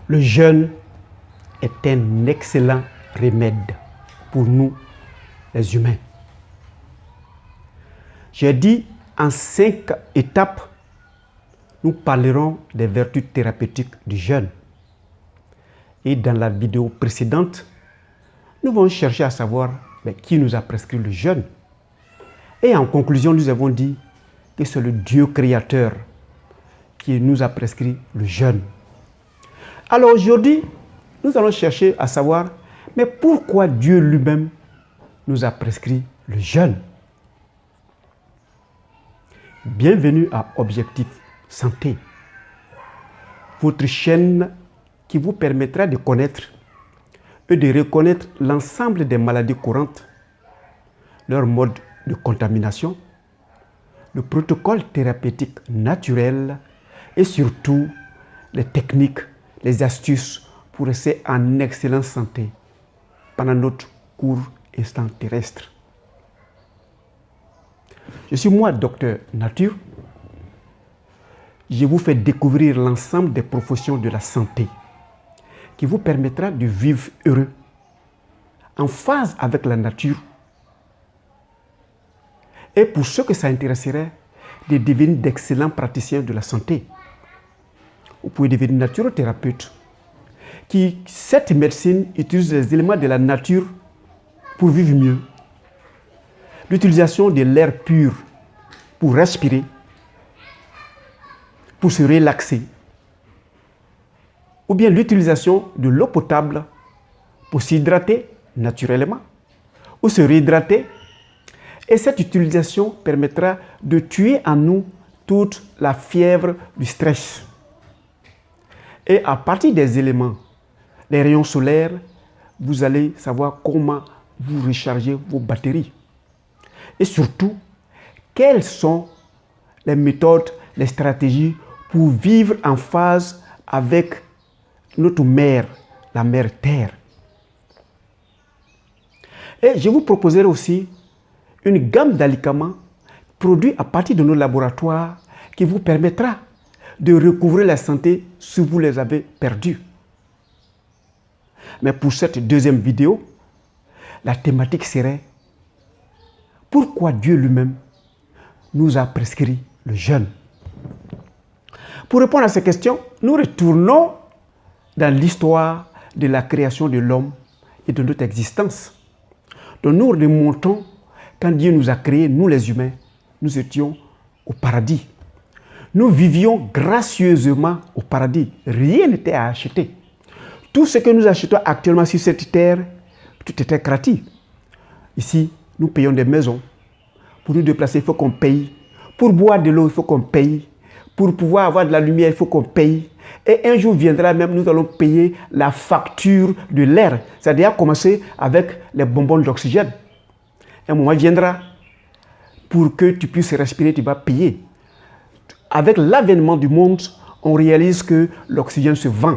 Le jeûne est un excellent remède pour nous, les humains. J'ai dit en 5 étapes, nous parlerons des vertus thérapeutiques du jeûne. Et dans la vidéo précédente, nous allons chercher à savoir qui nous a prescrit le jeûne. Et en conclusion, nous avons dit que c'est le Dieu créateur qui nous a prescrit le jeûne. Alors aujourd'hui, nous allons chercher à savoir, mais pourquoi Dieu lui-même nous a prescrit le jeûne? Bienvenue à Objectif Santé, votre chaîne qui vous permettra de connaître et de reconnaître l'ensemble des maladies courantes, leur mode de contamination, le protocole thérapeutique naturel et surtout les techniques, les astuces pour rester en excellente santé pendant notre court instant terrestre. Je suis moi, Docteur Nature. Je vous fais découvrir l'ensemble des professions de la santé qui vous permettra de vivre heureux, en phase avec la nature. Et pour ceux que ça intéresserait, de devenir d'excellents praticiens de la santé. Vous pouvez devenir naturothérapeute, qui, cette médecine, utilise les éléments de la nature pour vivre mieux. L'utilisation de l'air pur pour respirer, pour se relaxer, ou bien l'utilisation de l'eau potable pour s'hydrater naturellement, ou se réhydrater. Et cette utilisation permettra de tuer en nous toute la fièvre du stress. Et à partir des éléments, les rayons solaires, vous allez savoir comment vous recharger vos batteries. Et surtout, quelles sont les méthodes, les stratégies pour vivre en phase avec notre mère, la mère Terre. Et je vous proposerai aussi une gamme d'alicaments produits à partir de nos laboratoires qui vous permettra de recouvrer la santé si vous les avez perdus. Mais pour cette deuxième vidéo, la thématique serait pourquoi Dieu lui-même nous a prescrit le jeûne. Pour répondre à ces questions, nous retournons dans l'histoire de la création de l'homme et de notre existence. Donc nous remontons quand Dieu nous a créés, nous les humains, nous étions au paradis. Nous vivions gracieusement au paradis. Rien n'était à acheter. Tout ce que nous achetons actuellement sur cette terre, tout était gratuit. Ici, nous payons des maisons. Pour nous déplacer, il faut qu'on paye. Pour boire de l'eau, il faut qu'on paye. Pour pouvoir avoir de la lumière, il faut qu'on paye. Et un jour viendra même, nous allons payer la facture de l'air. C'est-à-dire commencer avec les bonbons d'oxygène. Un moment viendra, pour que tu puisses respirer, tu vas payer. Avec l'avènement du monde, on réalise que l'oxygène se vend.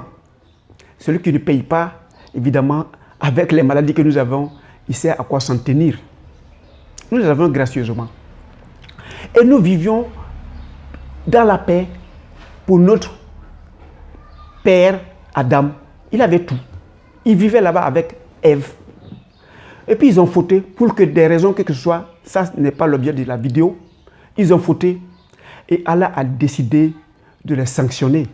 Celui qui ne paye pas, évidemment, avec les maladies que nous avons, il sait à quoi s'en tenir. Nous les avons gracieusement. Et nous vivions dans la paix pour notre père Adam. Il avait tout. Il vivait là-bas avec Ève. Et puis ils ont fauté pour que des raisons que ce soit, ça n'est pas l'objet de la vidéo, ils ont fauté. Et Allah a décidé de les sanctionner.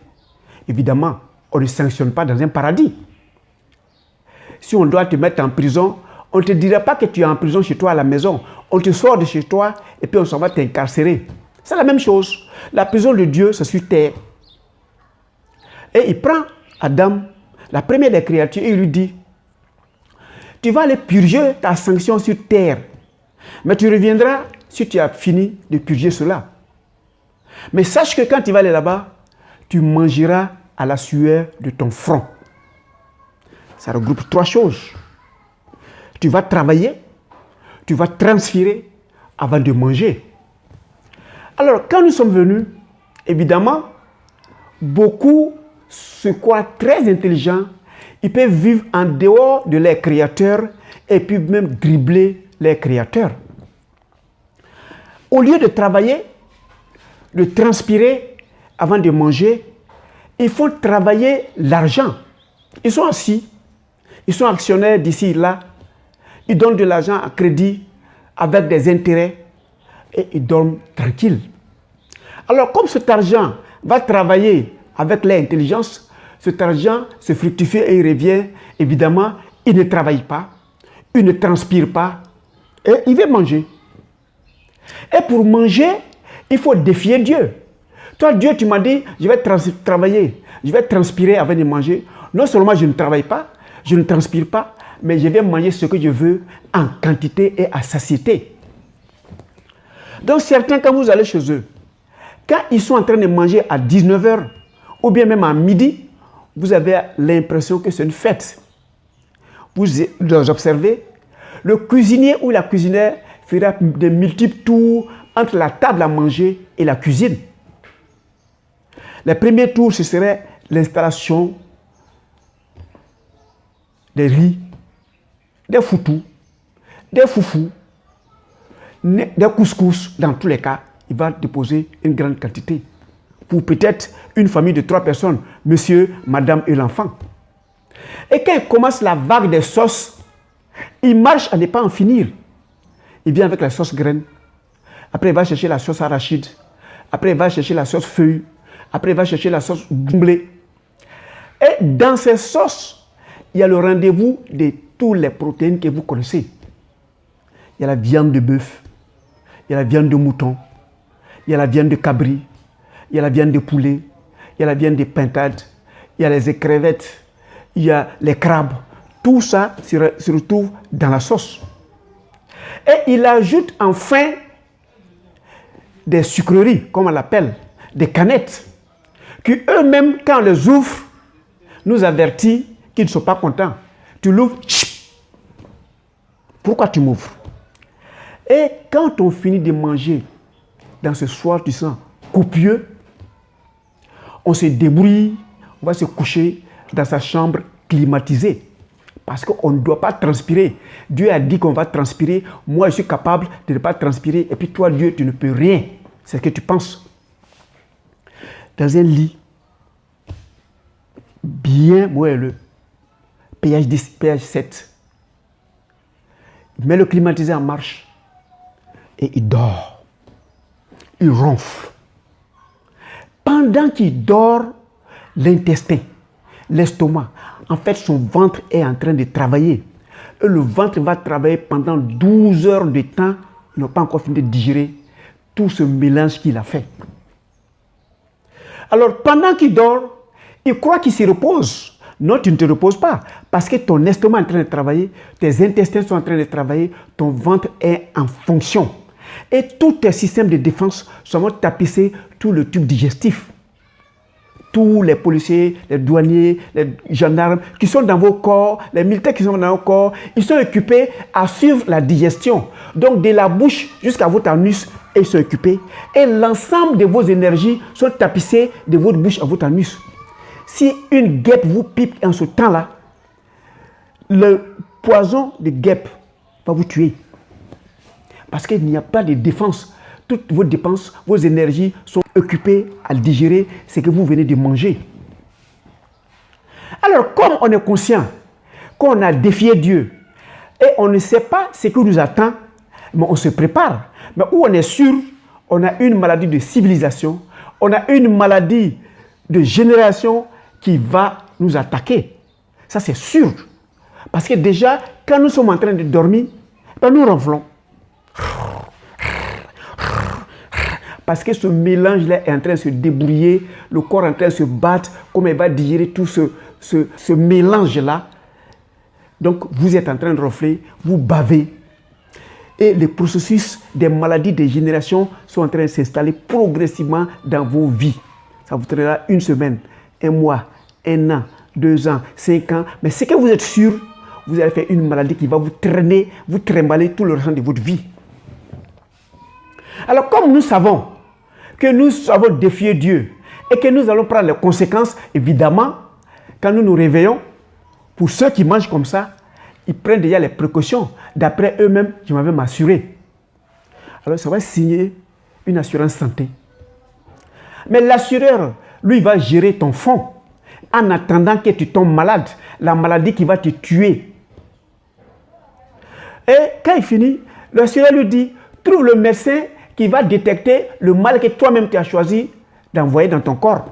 Évidemment, on ne sanctionne pas dans un paradis. Si on doit te mettre en prison, on ne te dira pas que tu es en prison chez toi à la maison. On te sort de chez toi et puis on s'en va t'incarcérer. C'est la même chose. La prison de Dieu, c'est sur terre. Et il prend Adam, la première des créatures, et il lui dit, tu vas aller purger ta sanction sur terre. Mais tu reviendras si tu as fini de purger cela. Mais sache que quand tu vas aller là-bas, tu mangeras à la sueur de ton front. Ça regroupe 3 choses. Tu vas travailler, tu vas transpirer avant de manger. Alors, quand nous sommes venus, évidemment, beaucoup se croient très intelligents. Ils peuvent vivre en dehors de leurs créateurs et puis même dribbler leurs créateurs. Au lieu de travailler, de transpirer avant de manger, il faut travailler l'argent. Ils sont assis, ils sont actionnaires d'ici et là, ils donnent de l'argent à crédit avec des intérêts et ils dorment tranquilles. Alors, comme cet argent va travailler avec l'intelligence, cet argent se fructifie et il revient, évidemment, il ne travaille pas, il ne transpire pas et il va manger. Et pour manger, il faut défier Dieu. Toi, Dieu, tu m'as dit, je vais travailler, je vais transpirer avant de manger. Non seulement je ne travaille pas, je ne transpire pas, mais je vais manger ce que je veux en quantité et à satiété. Donc certains, quand vous allez chez eux, quand ils sont en train de manger à 19 h ou bien même à midi, vous avez l'impression que c'est une fête. Vous les observez, le cuisinier ou la cuisinière fera de multiples tours entre la table à manger et la cuisine. Le premier tour, ce serait l'installation des riz, des foutous, des foufous, des couscous. Dans tous les cas, il va déposer une grande quantité pour peut-être une famille de 3 personnes, monsieur, madame et l'enfant. Et quand il commence la vague des sauces, il marche à ne pas en finir. Il vient avec la sauce graine, après il va chercher la sauce arachide, après il va chercher la sauce feuille, après il va chercher la sauce blé. Et dans ces sauces, il y a le rendez-vous de toutes les protéines que vous connaissez. Il y a la viande de bœuf, il y a la viande de mouton, il y a la viande de cabri, il y a la viande de poulet, il y a la viande de pintade, il y a les crevettes, il y a les crabes. Tout ça se retrouve dans la sauce. Et il ajoute enfin des sucreries, comme on l'appelle, des canettes, qui eux-mêmes, quand on les ouvre, nous avertissent qu'ils ne sont pas contents. Tu l'ouvres, pourquoi tu m'ouvres? Et quand on finit de manger dans ce soir du sang copieux, on se débrouille, on va se coucher dans sa chambre climatisée. Parce qu'on ne doit pas transpirer. Dieu a dit qu'on va transpirer. Moi, je suis capable de ne pas transpirer. Et puis toi, Dieu, tu ne peux rien. C'est ce que tu penses. Dans un lit bien moelleux, pH 10, pH 7, il met le climatiseur en marche et il dort. Il ronfle. Pendant qu'il dort, l'intestin, l'estomac, en fait, son ventre est en train de travailler. Et le ventre va travailler pendant 12 heures de temps. Il n'a pas encore fini de digérer tout ce mélange qu'il a fait. Alors, pendant qu'il dort, il croit qu'il se repose. Non, tu ne te reposes pas. Parce que ton estomac est en train de travailler, tes intestins sont en train de travailler, ton ventre est en fonction. Et tous tes systèmes de défense sont tapissés, tout le tube digestif. Tous les policiers, les douaniers, les gendarmes qui sont dans vos corps, les militaires qui sont dans vos corps, ils sont occupés à suivre la digestion. Donc de la bouche jusqu'à votre anus, ils sont occupés. Et l'ensemble de vos énergies sont tapissées de votre bouche à votre anus. Si une guêpe vous pique en ce temps-là, le poison de guêpe va vous tuer. Parce qu'il n'y a pas de défense. Toutes vos dépenses, vos énergies sont occupées à digérer ce que vous venez de manger. Alors, comme on est conscient qu'on a défié Dieu et on ne sait pas ce qui nous attend, mais on se prépare. Mais où on est sûr, on a une maladie de civilisation, on a une maladie de génération qui va nous attaquer. Ça, c'est sûr. Parce que déjà, quand nous sommes en train de dormir, ben nous ronflons. Parce que ce mélange-là est en train de se débrouiller, le corps est en train de se battre, comme il va digérer tout ce mélange-là. Donc, vous êtes en train de ronfler, vous bavez. Et les processus des maladies de génération sont en train de s'installer progressivement dans vos vies. Ça vous traînera 1 semaine, 1 mois, 1 an, 2 ans, 5 ans. Mais c'est que vous êtes sûr, vous allez faire une maladie qui va vous traîner, vous trimballer tout le restant de votre vie. Alors, comme nous savons que nous avons défié Dieu et que nous allons prendre les conséquences, évidemment, quand nous nous réveillons, pour ceux qui mangent comme ça, ils prennent déjà les précautions. D'après eux-mêmes, je m'avais m'assuré. Alors, ça va signer une assurance santé. Mais l'assureur, lui, va gérer ton fonds. en attendant que tu tombes malade, la maladie qui va te tuer. Et quand il finit, le Seigneur lui dit, trouve le médecin qui va détecter le mal que toi-même tu as choisi d'envoyer dans ton corps.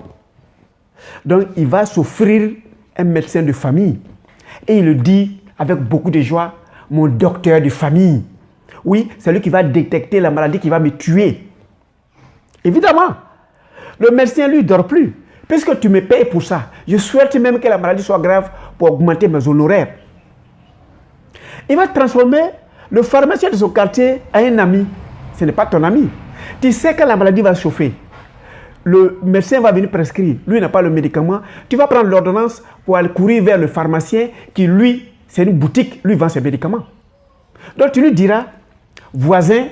Donc, il va s'offrir un médecin de famille. Et il le dit avec beaucoup de joie, mon docteur de famille. Oui, c'est lui qui va détecter la maladie qui va me tuer. Évidemment, le médecin, lui, ne dort plus. Puisque tu me payes pour ça, je souhaite même que la maladie soit grave pour augmenter mes honoraires. Il va transformer le pharmacien de son quartier en un ami. Ce n'est pas ton ami. Tu sais que la maladie va chauffer. Le médecin va venir prescrire. Lui n'a pas le médicament. Tu vas prendre l'ordonnance pour aller courir vers le pharmacien qui, lui, c'est une boutique, lui vend ses médicaments. Donc tu lui diras, voisin,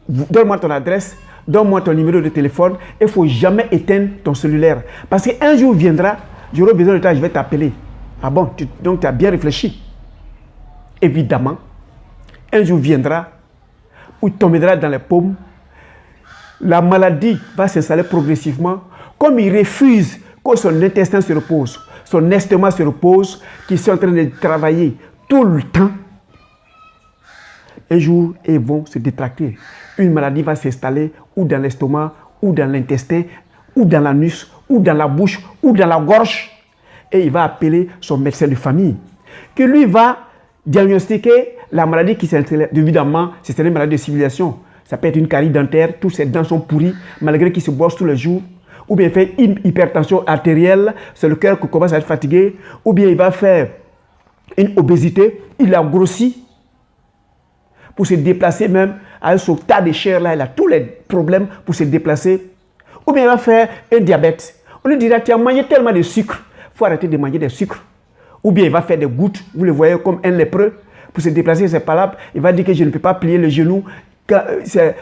donne-moi ton adresse, donne-moi ton numéro de téléphone. Il ne faut jamais éteindre ton cellulaire. Parce qu'un jour viendra, j'aurai besoin de toi, je vais t'appeler. Ah bon, donc tu as bien réfléchi. Évidemment, un jour viendra où tu tomberas dans les paumes. La maladie va s'installer progressivement. Comme il refuse que son intestin se repose, son estomac se repose, qu'ils sont en train de travailler tout le temps, un jour, ils vont se détracter. Une maladie va s'installer ou dans l'estomac, ou dans l'intestin, ou dans l'anus, ou dans la bouche, ou dans la gorge. Et il va appeler son médecin de famille, qui lui va diagnostiquer la maladie qui s'installe. Évidemment, c'est une maladie de civilisation. Ça peut être une carie dentaire, tous ses dents sont pourries, malgré qu'il se brosse tous les jours. Ou bien il fait une hypertension artérielle, c'est le cœur qui commence à être fatigué. Ou bien il va faire une obésité, il a grossi. Pour se déplacer même, avec son tas de chair là, il a tous les problèmes pour se déplacer. Ou bien il va faire un diabète. On lui dira, tu as mangé tellement de sucre, il faut arrêter de manger des sucres. Ou bien il va faire des gouttes, vous le voyez comme un lépreux. Pour se déplacer, c'est palable. Il va dire que je ne peux pas plier le genou. C'est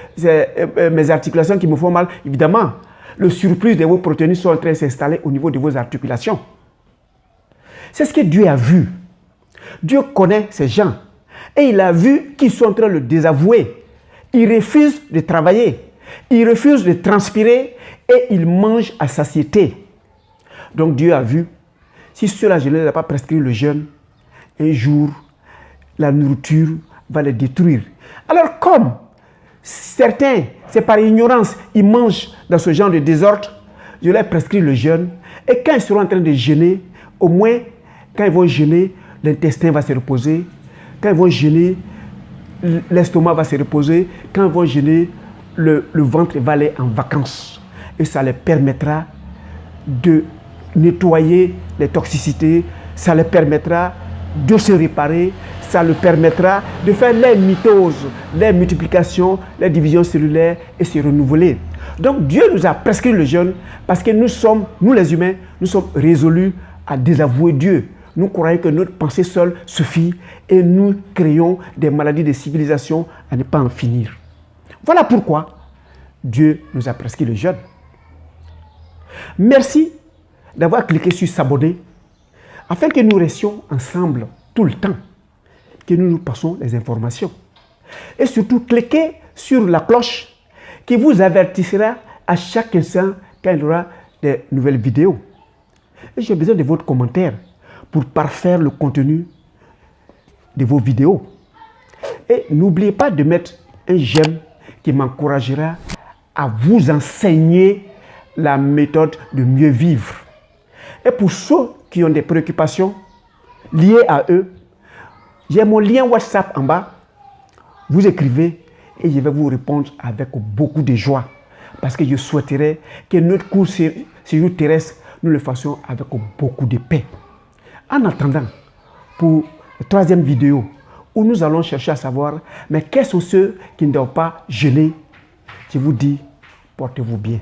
mes articulations qui me font mal. Évidemment, le surplus de vos protéines sont en train de s'installer au niveau de vos articulations. C'est ce que Dieu a vu. Dieu connaît ces gens. Et il a vu qu'ils sont en train de le désavouer. Ils refusent de travailler. Ils refusent de transpirer et ils mangent à satiété. Donc Dieu a vu, si ceux-là, je ne leur ai pas prescrit le jeûne, un jour, la nourriture va les détruire. Alors comme certains, c'est par ignorance, ils mangent dans ce genre de désordre, je leur ai prescrit le jeûne. Et quand ils seront en train de jeûner, au moins, quand ils vont jeûner, l'intestin va se reposer. Quand ils vont jeûner, l'estomac va se reposer. Quand ils vont jeûner, le ventre va aller en vacances. Et ça les permettra de nettoyer les toxicités. Ça les permettra de se réparer. Ça leur permettra de faire les mitoses, les multiplications, les divisions cellulaires et se renouveler. Donc Dieu nous a prescrit le jeûne parce que nous les humains, nous sommes résolus à désavouer Dieu. Nous croyons que notre pensée seule suffit et nous créons des maladies de civilisation à ne pas en finir. Voilà pourquoi Dieu nous a prescrit le jeûne. Merci d'avoir cliqué sur s'abonner afin que nous restions ensemble tout le temps, que nous nous passons les informations. Et surtout, cliquez sur la cloche qui vous avertira à chaque instant quand il y aura des nouvelles vidéos. Et j'ai besoin de votre commentaire pour parfaire le contenu de vos vidéos. Et n'oubliez pas de mettre un j'aime qui m'encouragera à vous enseigner la méthode de mieux vivre. Et pour ceux qui ont des préoccupations liées à eux, j'ai mon lien WhatsApp en bas. Vous écrivez et je vais vous répondre avec beaucoup de joie. Parce que je souhaiterais que notre cours séjour terrestre, nous le fassions avec beaucoup de paix. En attendant, pour la troisième vidéo, où nous allons chercher à savoir, mais quels sont ceux qui ne doivent pas jeûner, je vous dis, portez-vous bien.